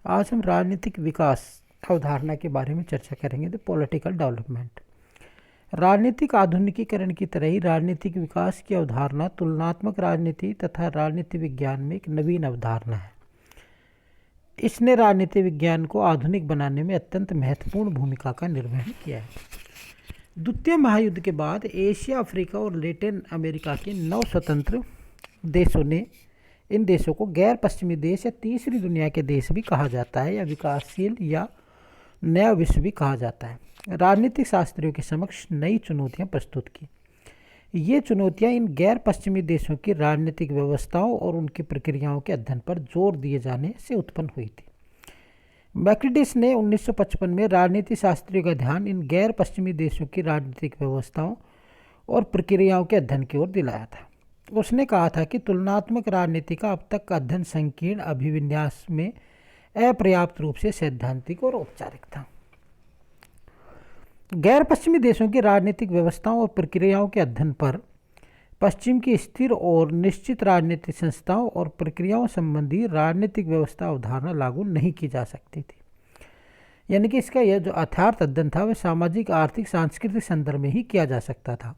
आज हम राजनीतिक विकास अवधारणा के बारे में चर्चा करेंगे। The political development. राजनीतिक आधुनिकीकरण की तरह ही राजनीतिक विकास की अवधारणा तुलनात्मक राजनीति तथा राजनीति विज्ञान में एक नवीन अवधारणा है। इसने राजनीति विज्ञान को आधुनिक बनाने में अत्यंत महत्वपूर्ण भूमिका का निर्वहन किया है। द्वितीय महायुद्ध के बाद एशिया, अफ्रीका और लैटिन अमेरिका के 9 स्वतंत्र देशों ने इन देशों को गैर पश्चिमी देश या तीसरी दुनिया के देश भी कहा जाता है, या विकासशील या नया विश्व भी कहा जाता है। राजनीतिक शास्त्रियों के समक्ष नई चुनौतियां प्रस्तुत की। ये चुनौतियां इन गैर पश्चिमी देशों की राजनीतिक व्यवस्थाओं और उनकी प्रक्रियाओं के अध्ययन पर जोर दिए जाने से उत्पन्न हुई थी। मैक्रिडिस ने 1955 में राजनीति शास्त्रियों का ध्यान इन गैर पश्चिमी देशों की राजनीतिक व्यवस्थाओं और प्रक्रियाओं के अध्ययन की ओर दिलाया था। उसने कहा था कि तुलनात्मक राजनीति का अब तक का अध्ययन संकीर्ण अभिविन्यास में अपर्याप्त रूप से सैद्धांतिक और औपचारिक था। गैर पश्चिमी देशों की राजनीतिक व्यवस्थाओं और प्रक्रियाओं के अध्ययन पर पश्चिम की स्थिर और निश्चित राजनीतिक संस्थाओं और प्रक्रियाओं संबंधी राजनीतिक व्यवस्था अवधारणा लागू नहीं की जा सकती थी। यानी कि इसका यह जो यथार्थ अध्ययन था वह सामाजिक, आर्थिक, सांस्कृतिक संदर्भ में ही किया जा सकता था।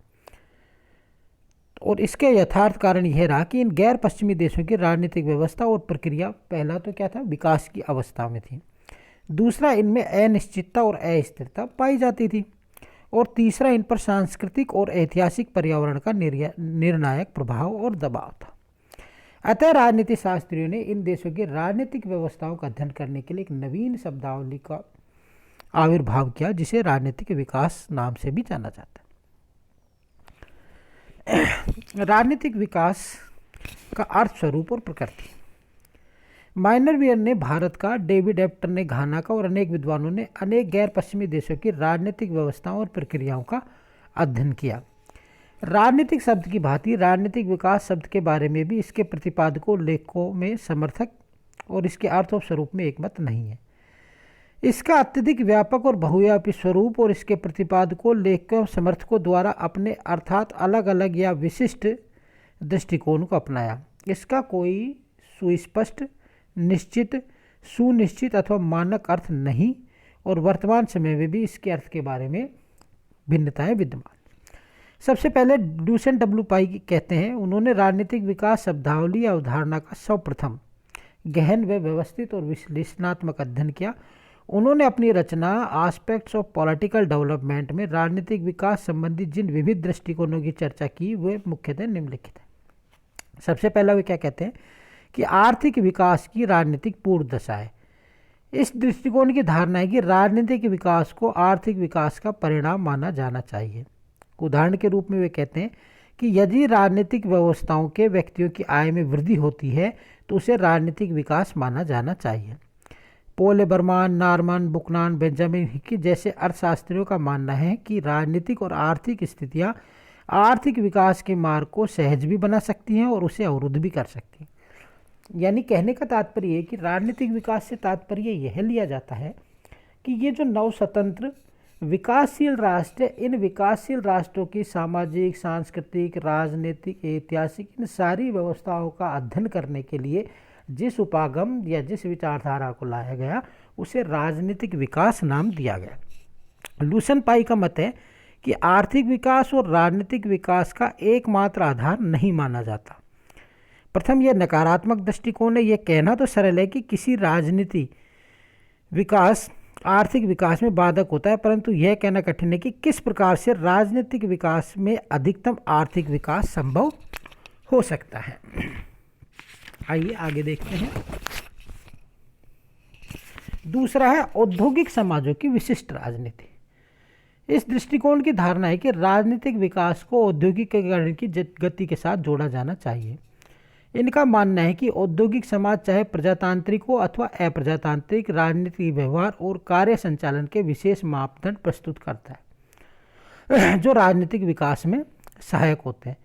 और इसके यथार्थ कारण यह रहा कि इन गैर पश्चिमी देशों की राजनीतिक व्यवस्था और प्रक्रिया पहला तो क्या था, विकास की अवस्था में थी। दूसरा, इनमें अनिश्चितता और अस्थिरता पाई जाती थी। और तीसरा, इन पर सांस्कृतिक और ऐतिहासिक पर्यावरण का निर्णायक प्रभाव और दबाव था। अतः राजनीति शास्त्रियों ने इन देशों की राजनीतिक व्यवस्थाओं का अध्ययन करने के लिए एक नवीन शब्दावली का आविर्भाव किया, जिसे राजनीतिक विकास नाम से भी जाना जाता है। राजनीतिक विकास का अर्थ, स्वरूप और प्रकृति। माइनरवियर ने भारत का, डेविड एप्टर ने घाना का और अनेक विद्वानों ने अनेक गैर पश्चिमी देशों की राजनीतिक व्यवस्थाओं और प्रक्रियाओं का अध्ययन किया। राजनीतिक शब्द की भांति राजनीतिक विकास शब्द के बारे में भी इसके प्रतिपादकों, लेखकों में समर्थक और इसके अर्थ और स्वरूप में एकमत नहीं है। इसका अत्यधिक व्यापक और बहुव्यापी स्वरूप और इसके प्रतिपादकों, लेखकों, समर्थकों द्वारा अपने अर्थात अलग अलग या विशिष्ट दृष्टिकोण को अपनाया। इसका कोई सुस्पष्ट, निश्चित, सुनिश्चित अथवा मानक अर्थ नहीं, और वर्तमान समय में भी इसके अर्थ के बारे में भिन्नताएं विद्यमान। सबसे पहले ड्यूसन डब्ल्यू पाई कहते हैं, उन्होंने राजनीतिक विकास शब्दावली या अवधारणा का सर्वप्रथम गहन व व्यवस्थित और विश्लेषणात्मक अध्ययन किया। उन्होंने अपनी रचना आस्पेक्ट्स ऑफ पॉलिटिकल डेवलपमेंट में राजनीतिक विकास संबंधी जिन विविध दृष्टिकोणों की चर्चा की वे मुख्यतः निम्नलिखित है। सबसे पहला वे क्या कहते हैं कि आर्थिक विकास की राजनीतिक पूर्ण दशा है। इस दृष्टिकोण की धारणा है कि राजनीतिक विकास को आर्थिक विकास का परिणाम माना जाना चाहिए। उदाहरण के रूप में वे कहते हैं कि यदि राजनीतिक व्यवस्थाओं के व्यक्तियों की आय में वृद्धि होती है तो उसे राजनीतिक विकास माना जाना चाहिए। पॉल एबरमान, नॉर्मन बुकनान, बेंजामिन हिक्की जैसे अर्थशास्त्रियों का मानना है कि राजनीतिक और आर्थिक स्थितियां आर्थिक विकास के मार्ग को सहज भी बना सकती हैं और उसे अवरुद्ध भी कर सकती हैं। यानी कहने का तात्पर्य है कि राजनीतिक विकास से तात्पर्य यह लिया जाता है कि ये जो नव स्वतंत्र विकासशील राष्ट्र, इन विकासशील राष्ट्रों की सामाजिक, सांस्कृतिक, राजनीतिक, ऐतिहासिक इन सारी व्यवस्थाओं का अध्ययन करने के लिए जिस उपागम या जिस विचारधारा को लाया गया उसे राजनीतिक विकास नाम दिया गया। लूसन पाई का मत है कि आर्थिक विकास और राजनीतिक विकास का एकमात्र आधार नहीं माना जाता। प्रथम, यह नकारात्मक दृष्टिकोण है। यह कहना तो सरल है कि किसी राजनीति विकास आर्थिक विकास में बाधक होता है, परंतु यह कहना कठिन है कि किस प्रकार से राजनीतिक विकास में अधिकतम आर्थिक विकास संभव हो सकता है। आइए आगे देखते हैं। दूसरा है औद्योगिक समाजों की विशिष्ट राजनीति। इस दृष्टिकोण की धारणा है कि राजनीतिक विकास को औद्योगिकीकरण की गति के साथ जोड़ा जाना चाहिए। इनका मानना है कि औद्योगिक समाज चाहे प्रजातांत्रिक हो अथवा अप्रजातांत्रिक, राजनीतिक व्यवहार और कार्य संचालन के विशेष मापदंड प्रस्तुत करता है जो राजनीतिक विकास में सहायक होते हैं।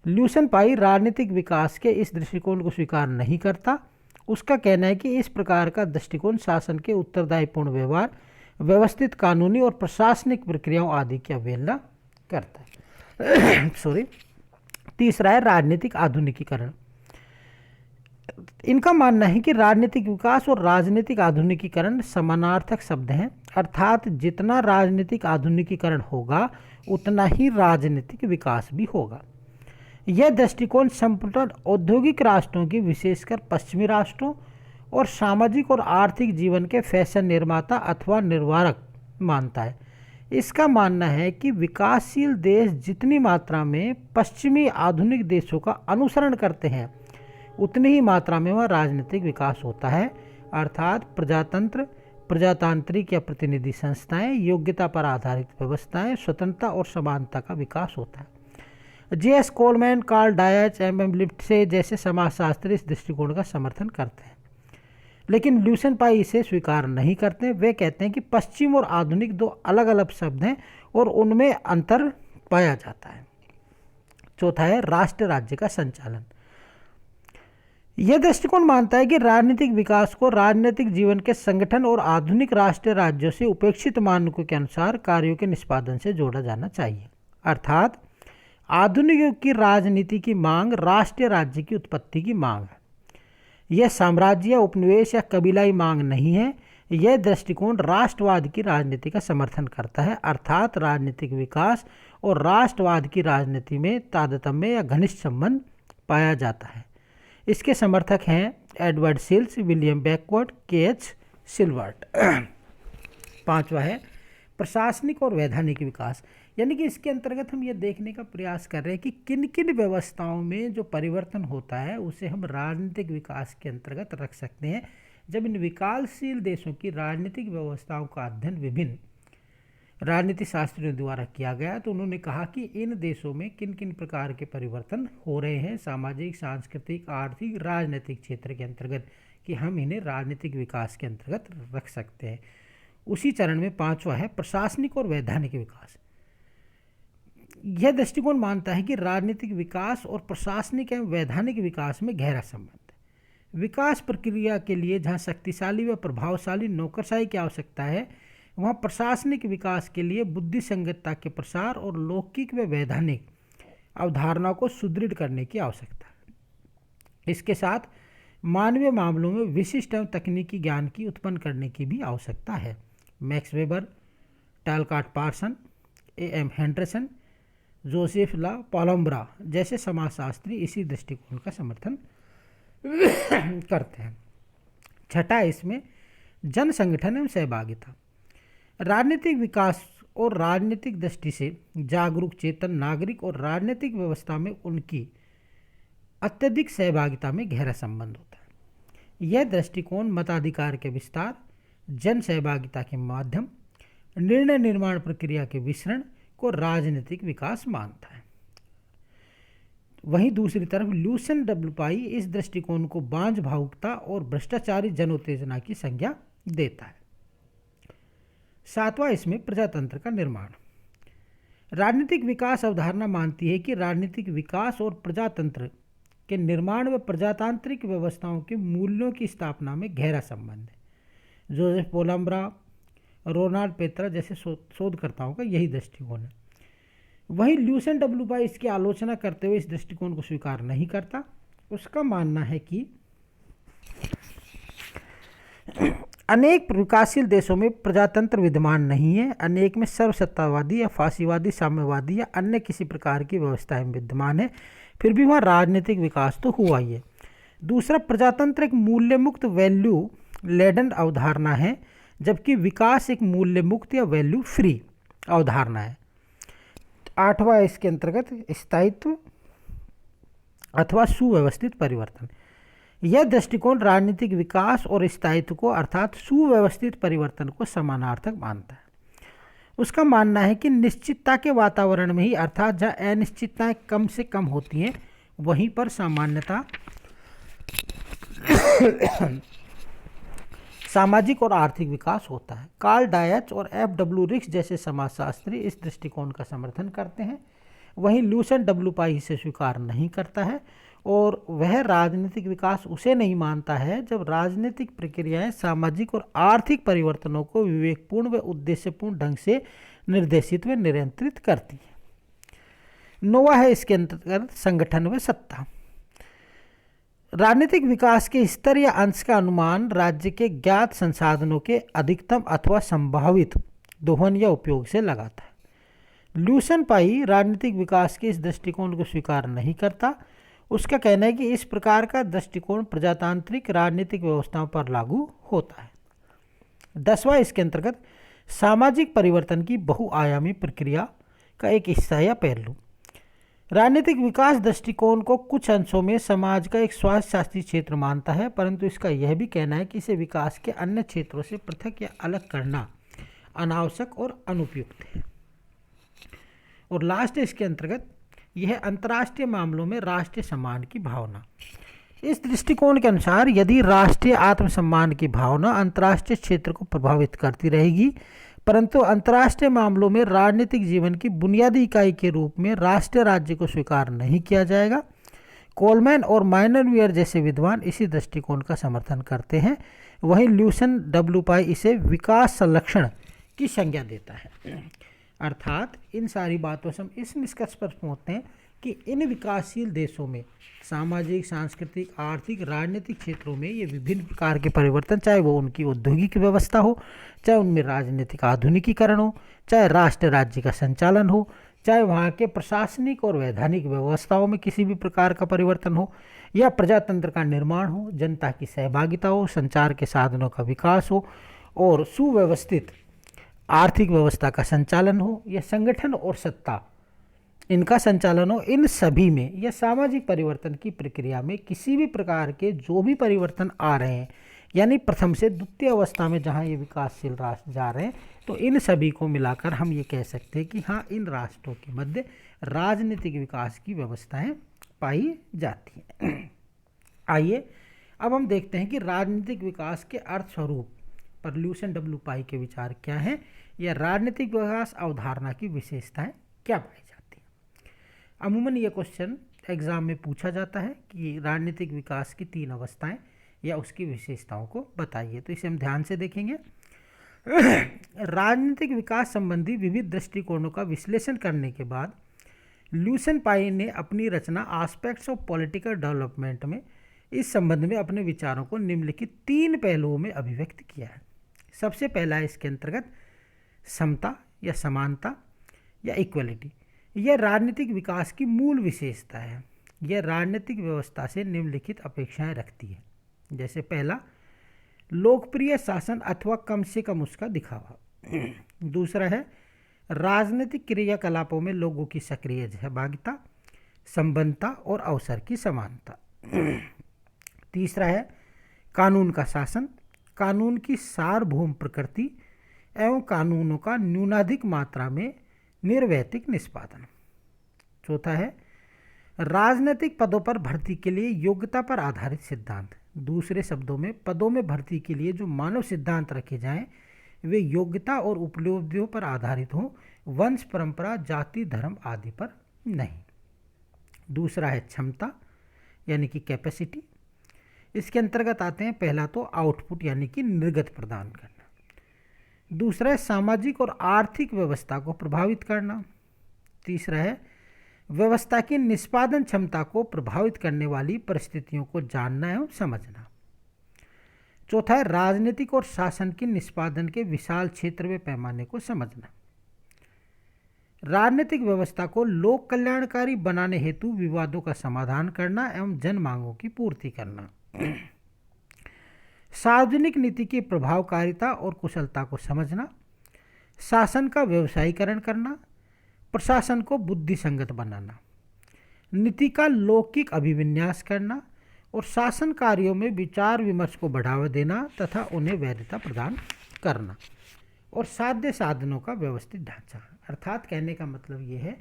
ल्यूसन पाई राजनीतिक विकास के इस दृष्टिकोण को स्वीकार नहीं करता। उसका कहना है कि इस प्रकार का दृष्टिकोण शासन के उत्तरदायीपूर्ण व्यवहार, व्यवस्थित कानूनी और प्रशासनिक प्रक्रियाओं आदि की अवहेलना करता है। तीसरा है राजनीतिक आधुनिकीकरण। इनका मानना है कि राजनीतिक विकास और राजनीतिक आधुनिकीकरण समानार्थक शब्द हैं, अर्थात जितना राजनीतिक आधुनिकीकरण होगा उतना ही राजनीतिक विकास भी होगा। यह दृष्टिकोण संपूर्ण औद्योगिक राष्ट्रों की, विशेषकर पश्चिमी राष्ट्रों और सामाजिक और आर्थिक जीवन के फैशन निर्माता अथवा निर्वाहक मानता है। इसका मानना है कि विकासशील देश जितनी मात्रा में पश्चिमी आधुनिक देशों का अनुसरण करते हैं उतनी ही मात्रा में वह राजनीतिक विकास होता है, अर्थात प्रजातंत्र, प्रजातांत्रिक या प्रतिनिधि संस्थाएं, योग्यता पर आधारित व्यवस्थाएं, स्वतंत्रता और समानता का विकास होता है। J S. Coleman, Karl Deutsch, M M. Lipset जैसे समाजशास्त्री इस दृष्टिकोण का समर्थन करते हैं, लेकिन ल्यूसेन पाई इसे स्वीकार नहीं करते। वे कहते हैं कि पश्चिम और आधुनिक दो अलग अलग शब्द हैं और उनमें अंतर पाया जाता है। चौथा है राष्ट्र राज्य का संचालन। यह दृष्टिकोण मानता है कि राजनीतिक विकास को राजनीतिक जीवन के संगठन और आधुनिक राष्ट्रीय राज्यों से उपेक्षित मानकों के अनुसार कार्यों के निष्पादन से जोड़ा जाना चाहिए, अर्थात आधुनिक युग की राजनीति की मांग राष्ट्रीय राज्य की उत्पत्ति की मांग है। यह साम्राज्य, उपनिवेश या कबीलाई मांग नहीं है। यह दृष्टिकोण राष्ट्रवाद की राजनीति का समर्थन करता है, अर्थात राजनीतिक विकास और राष्ट्रवाद की राजनीति में तारतम्य या घनिष्ठ संबंध पाया जाता है। इसके समर्थक हैं एडवर्ड सिल्स, विलियम बैकवर्ड, के.एच. सिल्वर्ट। पांचवा है प्रशासनिक और वैधानिक विकास, यानी कि इसके अंतर्गत हम ये देखने का प्रयास कर रहे हैं कि किन किन व्यवस्थाओं में जो परिवर्तन होता है उसे हम राजनीतिक विकास के अंतर्गत रख सकते हैं। जब इन विकासशील देशों की राजनीतिक व्यवस्थाओं का अध्ययन विभिन्न राजनीति शास्त्रियों द्वारा किया गया तो उन्होंने कहा कि इन देशों में किन किन प्रकार के परिवर्तन हो रहे हैं सामाजिक, सांस्कृतिक, आर्थिक, राजनीतिक क्षेत्र के अंतर्गत, कि हम इन्हें राजनीतिक विकास के अंतर्गत रख सकते हैं। उसी चरण में पांचवा है प्रशासनिक और वैधानिक विकास। यह दृष्टिकोण मानता है कि राजनीतिक विकास और प्रशासनिक एवं वैधानिक विकास में गहरा संबंध है। विकास प्रक्रिया के लिए जहाँ शक्तिशाली व प्रभावशाली नौकरशाही की आवश्यकता है, वहाँ प्रशासनिक विकास के लिए बुद्धि संगतता के प्रसार और लौकिक व वैधानिक अवधारणाओं को सुदृढ़ करने की आवश्यकता है। इसके साथ मानवीय मामलों में विशिष्ट एवं तकनीकी ज्ञान की उत्पन्न करने की भी आवश्यकता है। Max Weber, Talcott Parson, A M. Henderson, Joseph La Palombara जैसे समाजशास्त्री इसी दृष्टिकोण का समर्थन करते हैं। छठा इसमें जन संगठन एवं सहभागिता। राजनीतिक विकास और राजनीतिक दृष्टि से जागरूक चेतन नागरिक और राजनीतिक व्यवस्था में उनकी अत्यधिक सहभागिता में गहरा संबंध होता है। यह दृष्टिकोण मताधिकार के विस्तार, जन सहभागिता के माध्यम, निर्णय निर्माण प्रक्रिया के विस्तरण को राजनीतिक विकास मानता है। वहीं दूसरी तरफ ल्यूसेन डब्ल्यू पाई इस दृष्टिकोण को बांझ भावुकता और भ्रष्टाचारी जनोत्तेजना की संज्ञा देता है। सातवां इसमें प्रजातंत्र का निर्माण। राजनीतिक विकास अवधारणा मानती है कि राजनीतिक विकास और प्रजातंत्र के निर्माण व प्रजातांत्रिक व्यवस्थाओं के मूल्यों की स्थापना में गहरा संबंध है। जोसेफ पोलम्ब्रा, रोनाल्ड पेत्रा जैसे शोधकर्ताओं का यही दृष्टिकोण है। वहीं ल्यूसेन डब्ल्यू पाई इसकी आलोचना करते हुए इस दृष्टिकोण को स्वीकार नहीं करता। उसका मानना है कि अनेक विकासशील देशों में प्रजातंत्र विद्यमान नहीं है, अनेक में सर्वसत्तावादी या फासीवादी, साम्यवादी या अन्य किसी प्रकार की व्यवस्थाएं विद्यमान है, फिर भी वहाँ राजनीतिक विकास तो हुआ ही है। दूसरा, प्रजातंत्र एक मूल्य मुक्त वैल्यू लेडन अवधारणा है, जबकि विकास एक मूल्य मुक्त या वैल्यू फ्री अवधारणा है। आठवां इसके अंतर्गत स्थायित्व अथवा सुव्यवस्थित परिवर्तन। यह दृष्टिकोण राजनीतिक विकास और स्थायित्व को अर्थात सुव्यवस्थित परिवर्तन को समानार्थक मानता है। उसका मानना है कि निश्चितता के वातावरण में ही अर्थात जहाँ अनिश्चितताएं कम से कम होती हैं वहीं पर सामान्यता सामाजिक और आर्थिक विकास होता है। कार्ल डायच और एफ.डब्ल्यू. रिक्स जैसे समाजशास्त्री इस दृष्टिकोण का समर्थन करते हैं। वहीं ल्यूसेन डब्ल्यू पाई इसे स्वीकार नहीं करता है और वह राजनीतिक विकास उसे नहीं मानता है जब राजनीतिक प्रक्रियाएं सामाजिक और आर्थिक परिवर्तनों को विवेकपूर्ण व उद्देश्यपूर्ण ढंग से निर्देशित व नियंत्रित करती है। नौवां है इसके अंतर्गत संगठन व सत्ता। राजनीतिक विकास के स्तर या अंश का अनुमान राज्य के ज्ञात संसाधनों के अधिकतम अथवा संभावित दोहन या उपयोग से लगाता है। ल्यूसन पाई राजनीतिक विकास के इस दृष्टिकोण को स्वीकार नहीं करता। उसका कहना है कि इस प्रकार का दृष्टिकोण प्रजातांत्रिक राजनीतिक व्यवस्थाओं पर लागू होता है। 10वां इसके अंतर्गत सामाजिक परिवर्तन की बहुआयामी प्रक्रिया का एक हिस्सा या पहलू। राजनीतिक विकास दृष्टिकोण को कुछ अंशों में समाज का एक स्वास्थ्य शास्त्रीय क्षेत्र मानता है, परंतु इसका यह भी कहना है कि इसे विकास के अन्य क्षेत्रों से पृथक या अलग करना अनावश्यक और अनुपयुक्त है। और लास्ट इसके अंतर्गत यह अंतर्राष्ट्रीय मामलों में राष्ट्रीय सम्मान की भावना। इस दृष्टिकोण के अनुसार यदि राष्ट्रीय आत्मसम्मान की भावना अंतर्राष्ट्रीय क्षेत्र को प्रभावित करती रहेगी, परंतु अंतर्राष्ट्रीय मामलों में राजनीतिक जीवन की बुनियादी इकाई के रूप में राष्ट्रीय राज्य को स्वीकार नहीं किया जाएगा। कोलमैन और माइनरवियर जैसे विद्वान इसी दृष्टिकोण का समर्थन करते हैं। वहीं ल्यूसन डब्ल्यू पाई इसे विकास संरक्षण की संज्ञा देता है। अर्थात इन सारी बातों से हम इस निष्कर्ष पर पहुंचते हैं कि इन विकासशील देशों में सामाजिक, सांस्कृतिक, आर्थिक, राजनीतिक क्षेत्रों में ये विभिन्न प्रकार के परिवर्तन, चाहे वो उनकी औद्योगिक व्यवस्था हो, चाहे उनमें राजनीतिक आधुनिकीकरण हो, चाहे राष्ट्र राज्य का संचालन हो, चाहे वहाँ के प्रशासनिक और वैधानिक व्यवस्थाओं में किसी भी प्रकार का परिवर्तन हो, या प्रजातंत्र का निर्माण हो, जनता की सहभागिता हो, संचार के साधनों का विकास हो, और सुव्यवस्थित आर्थिक व्यवस्था का संचालन हो, या संगठन और सत्ता इनका संचालन हो, इन सभी में या सामाजिक परिवर्तन की प्रक्रिया में किसी भी प्रकार के जो भी परिवर्तन आ रहे हैं, यानी प्रथम से द्वितीय अवस्था में जहाँ ये विकासशील राष्ट्र जा रहे हैं, तो इन सभी को मिलाकर हम ये कह सकते हैं कि हाँ, इन राष्ट्रों के मध्य राजनीतिक विकास की व्यवस्थाएं पाई जाती हैं। आइए अब हम देखते हैं कि राजनीतिक विकास के अर्थ स्वरूप पर ल्यूसन डब्ल्यू पाई के विचार क्या हैं, या राजनीतिक विकास अवधारणा की विशेषताएं क्या पाई जाती हैं। अमूमन ये क्वेश्चन एग्जाम में पूछा जाता है कि राजनीतिक विकास की 3 अवस्थाएं या उसकी विशेषताओं को बताइए। तो इसे हम ध्यान से देखेंगे। राजनीतिक विकास संबंधी विविध दृष्टिकोणों का विश्लेषण करने के बाद ल्यूसन पाई ने अपनी रचना एस्पेक्ट्स ऑफ पॉलिटिकल डेवलपमेंट में इस संबंध में अपने विचारों को निम्नलिखित 3 पहलुओं में अभिव्यक्त किया है। सबसे पहला है इसके अंतर्गत समता या समानता या इक्वलिटी। यह राजनीतिक विकास की मूल विशेषता है। यह राजनीतिक व्यवस्था से निम्नलिखित अपेक्षाएं रखती है। जैसे पहला, लोकप्रिय शासन अथवा कम से कम उसका दिखावा। दूसरा है राजनीतिक क्रियाकलापों में लोगों की सक्रिय सहभागिता, संबद्धता और अवसर की समानता। तीसरा है कानून का शासन, कानून की सार्वभौम प्रकृति एवं कानूनों का न्यूनाधिक मात्रा में निर्वैधिक निष्पादन। चौथा है राजनीतिक पदों पर भर्ती के लिए योग्यता पर आधारित सिद्धांत। दूसरे शब्दों में पदों में भर्ती के लिए जो मानव सिद्धांत रखे जाएं वे योग्यता और उपलब्धियों पर आधारित हों, वंश परंपरा, जाति, धर्म आदि पर नहीं। दूसरा है क्षमता यानी कि कैपेसिटी। इसके अंतर्गत आते हैं पहला तो आउटपुट यानी कि निर्गत प्रदान करना। दूसरा है सामाजिक और आर्थिक व्यवस्था को प्रभावित करना। तीसरा है व्यवस्था की निष्पादन क्षमता को प्रभावित करने वाली परिस्थितियों को जानना एवं समझना। चौथा है राजनीतिक और शासन के निष्पादन के विशाल क्षेत्र व पैमाने को समझना। राजनीतिक व्यवस्था को लोक कल्याणकारी बनाने हेतु विवादों का समाधान करना एवं जन मांगों की पूर्ति करना। सार्वजनिक नीति की प्रभावकारिता और कुशलता को समझना। शासन का व्यवसायीकरण करना। प्रशासन को बुद्धिसंगत बनाना। नीति का लौकिक अभिविन्यास करना और शासन कार्यों में विचार विमर्श को बढ़ावा देना तथा उन्हें वैधता प्रदान करना। और साध्य साधनों का व्यवस्थित ढांचा। अर्थात कहने का मतलब ये है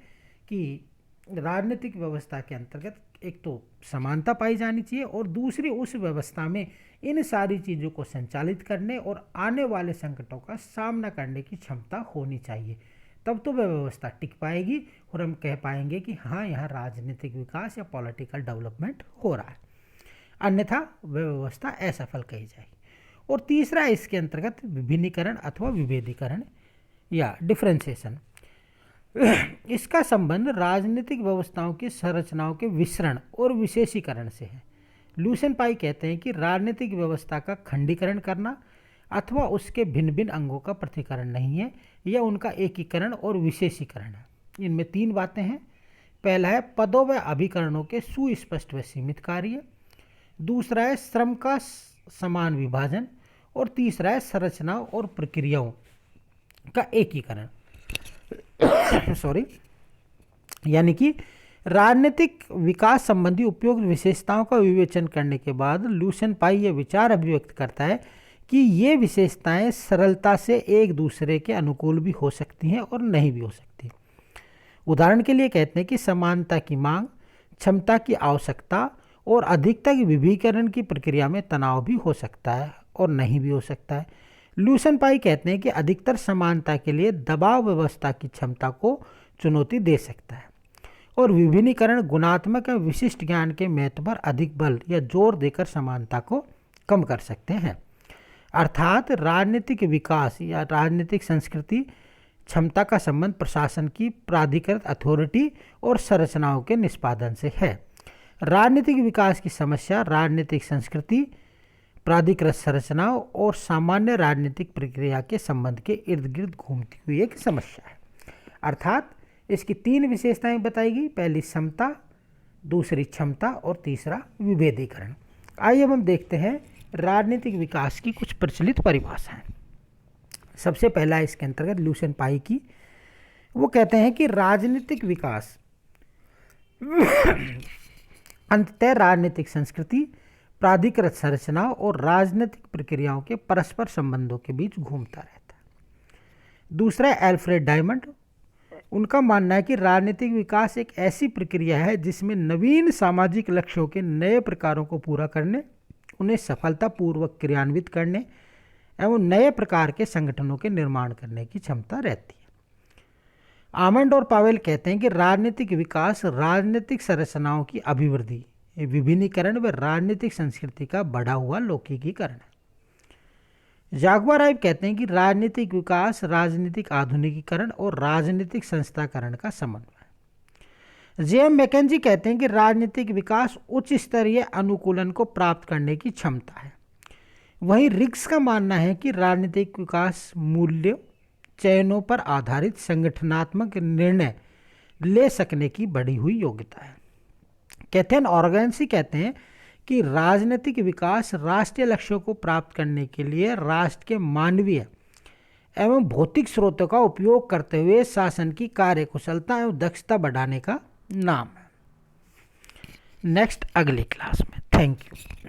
कि राजनीतिक व्यवस्था के अंतर्गत एक तो समानता पाई जानी चाहिए और दूसरी उस व्यवस्था में इन सारी चीज़ों को संचालित करने और आने वाले संकटों का सामना करने की क्षमता होनी चाहिए। तब तो वह व्यवस्था टिक पाएगी और हम कह पाएंगे कि हाँ, यहाँ राजनीतिक विकास या पॉलिटिकल डेवलपमेंट हो रहा है, अन्यथा वह व्यवस्था असफल कही जाएगी। और तीसरा इसके अंतर्गत विभिन्नीकरण अथवा विभेदीकरण या डिफ्रेंसिएशन। इसका संबंध राजनीतिक व्यवस्थाओं की संरचनाओं के विसरण और विशेषीकरण से है। लुसेन पाई कहते हैं कि राजनीतिक व्यवस्था का खंडीकरण करना अथवा उसके भिन्न भिन्न अंगों का पृथक्करण नहीं है, यह उनका एकीकरण और विशेषीकरण है। इनमें 3 बातें हैं। पहला है पदों व अभिकरणों के सुस्पष्ट व सीमित कार्य, दूसरा है श्रम का समान विभाजन, और तीसरा है संरचनाओं और प्रक्रियाओं का एकीकरण। सॉरी, यानी कि राजनीतिक विकास संबंधी उपयुक्त विशेषताओं का विवेचन करने के बाद लुसेन पाई यह विचार अभिव्यक्त करता है कि ये विशेषताएं सरलता से एक दूसरे के अनुकूल भी हो सकती हैं और नहीं भी हो सकती। उदाहरण के लिए कहते हैं कि समानता की मांग, क्षमता की आवश्यकता और अधिकता की विभीकरण की प्रक्रिया में तनाव भी हो सकता है और नहीं भी हो सकता है। लुसेन पाई कहते हैं कि अधिकतर समानता के लिए दबाव व्यवस्था की क्षमता को चुनौती दे सकता है और विभिन्नीकरण गुणात्मक या विशिष्ट ज्ञान के महत्व पर अधिक बल या जोर देकर समानता को कम कर सकते हैं। अर्थात राजनीतिक विकास या राजनीतिक संस्कृति क्षमता का संबंध प्रशासन की प्राधिकृत अथॉरिटी और संरचनाओं के निष्पादन से है। राजनीतिक विकास की समस्या राजनीतिक संस्कृति, प्राधिकृत संरचनाओं और सामान्य राजनीतिक प्रक्रिया के संबंध के इर्द गिर्द घूमती हुई एक समस्या है। अर्थात इसकी 3 विशेषताएं बताई गई, पहली समता, दूसरी क्षमता और तीसरा विभेदीकरण। आइए अब हम देखते हैं राजनीतिक विकास की कुछ प्रचलित परिभाषाएं। सबसे पहला इसके अंतर्गत लुसेन पाई की, वो कहते हैं कि राजनीतिक विकास अंततः राजनीतिक संस्कृति, प्राधिकृत संरचनाओं और राजनीतिक प्रक्रियाओं के परस्पर संबंधों के बीच घूमता रहता है। दूसरा एल्फ्रेड डायमंड, उनका मानना है कि राजनीतिक विकास एक ऐसी प्रक्रिया है जिसमें नवीन सामाजिक लक्ष्यों के नए प्रकारों को पूरा करने, उन्हें सफलतापूर्वक क्रियान्वित करने एवं नए प्रकार के संगठनों के निर्माण करने की क्षमता रहती है। आमंड और पावेल कहते हैं कि राजनीतिक विकास राजनीतिक संरचनाओं की अभिवृद्धि, विभिन्नीकरण व राजनीतिक संस्कृति का बढ़ा हुआ लौकिकीकरण है। जागुआर आइव कहते हैं कि राजनीतिक विकास राजनीतिक आधुनिकीकरण और राजनीतिक संस्थाकरण का समन्वय है। जेएम मैकेंजी कहते हैं कि राजनीतिक विकास उच्च स्तरीय अनुकूलन को प्राप्त करने की क्षमता है। वहीं रिक्स का मानना है कि राजनीतिक विकास मूल्यों चयनों पर आधारित संगठनात्मक निर्णय ले सकने की बढ़ी हुई योग्यता है। कैथेन ऑर्गेन्सी कहते हैं कि राजनीतिक विकास राष्ट्रीय लक्ष्यों को प्राप्त करने के लिए राष्ट्र के मानवीय एवं भौतिक स्रोतों का उपयोग करते हुए शासन की कार्यकुशलता एवं दक्षता बढ़ाने का नाम है। नेक्स्ट अगली क्लास में। Thank you.